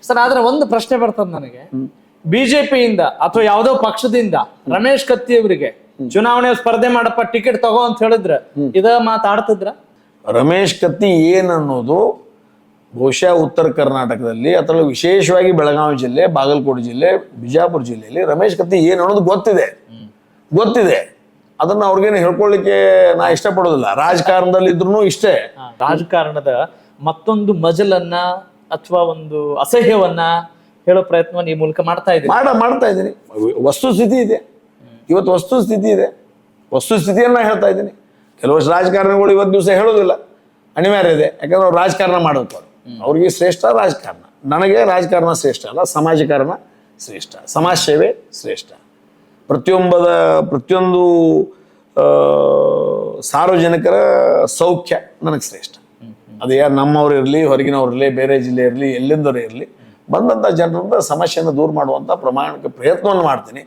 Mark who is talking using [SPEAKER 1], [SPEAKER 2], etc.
[SPEAKER 1] Sir ಆದ್ರೆ ಒಂದು ಪ್ರಶ್ನೆ ಬರ್ತದ ನನಗೆ, ಬಿಜೆಪಿಯಿಂದ ಅಥವಾ ಯಾವುದೋ ಪಕ್ಷದಿಂದ ರಮೇಶ್ ಕತ್ತಿ ಅವರಿಗೆ ಚುನಾವಣೆ ಸ್ಪರ್ಧೆ ಮಾಡಪ್ಪ ಟಿಕೆಟ್ ತಗೋ ಅಂತ ಹೇಳಿದ್ರ ಇದ ಮಾತಾಡ್ತಿದ್ರ?
[SPEAKER 2] ರಮೇಶ್ ಕತ್ತಿ ಏನನ್ನೋದು ಬಹುಶಃ ಉತ್ತರ ಕರ್ನಾಟಕದಲ್ಲಿ ಅಥವಾ ವಿಶೇಷವಾಗಿ ಬೆಳಗಾವಿ ಜಿಲ್ಲೆ, ಬಾಗಲಕೋಟೆ ಜಿಲ್ಲೆ, ಬಿಜಾಪುರ ಜಿಲ್ಲೆಯಲ್ಲಿ ರಮೇಶ್ ಕತ್ತಿ ಏನು ಅನ್ನೋದು ಗೊತ್ತಿದೆ. ಅದನ್ನ ಅವ್ರಿಗೇನು ಹೇಳ್ಕೊಳ್ಳಿಕ್ಕೆ ನಾ ಇಷ್ಟಪಡೋದಿಲ್ಲ. ರಾಜಕಾರಣದಲ್ಲಿ ಇದ್ರು ಇಷ್ಟೇ.
[SPEAKER 1] ರಾಜಕಾರಣದ ಮತ್ತೊಂದು ಮಜಲನ್ನ ಅಥವಾ ಒಂದು ಅಸಹ್ಯವನ್ನ ಹೇಳೋ ಪ್ರಯತ್ನ ಈ ಮೂಲಕ ಮಾಡ್ತಾ
[SPEAKER 2] ಇದ್ದೀನಿ. ವಸ್ತುಸ್ಥಿತಿ ಇದೆ, ಇವತ್ತು ವಸ್ತುಸ್ಥಿತಿಯನ್ನ ಹೇಳ್ತಾ ಇದ್ದೀನಿ. ಕೆಲವಷ್ಟು ರಾಜಕಾರಣಿಗಳು ಇವತ್ತು ದಿವಸ ಹೇಳೋದಿಲ್ಲ, ಅನಿವಾರ್ಯ ಇದೆ. ಯಾಕಂದ್ರೆ ಅವ್ರು ರಾಜಕಾರಣ ಮಾಡೋದು, ಅವ್ರಿಗೆ ಶ್ರೇಷ್ಠ ರಾಜಕಾರಣ. ನನಗೆ ರಾಜಕಾರಣ ಶ್ರೇಷ್ಠ ಅಲ್ಲ, ಸಮಾಜಕಾರಣ ಶ್ರೇಷ್ಠ, ಸಮಾಜ ಸೇವೆ ಶ್ರೇಷ್ಠ. ಪ್ರತಿಯೊಂದು ಸಾರ್ವಜನಿಕರ ಸೌಖ್ಯ ನನಗೆ ಶ್ರೇಷ್ಠ. ಅದು ಯಾರು ನಮ್ಮವ್ರು ಇರಲಿ, ಹೊರಗಿನವ್ರು ಇರಲಿ, ಬೇರೆ ಜಿಲ್ಲೆ ಇರಲಿ, ಎಲ್ಲಿಂದವರೇ ಇರಲಿ, ಬಂದಂಥ ಜನರಿಂದ ಸಮಸ್ಯೆಯನ್ನು ದೂರ ಮಾಡುವಂಥ ಪ್ರಾಮಾಣಿಕ ಪ್ರಯತ್ನವನ್ನು ಮಾಡ್ತೀನಿ.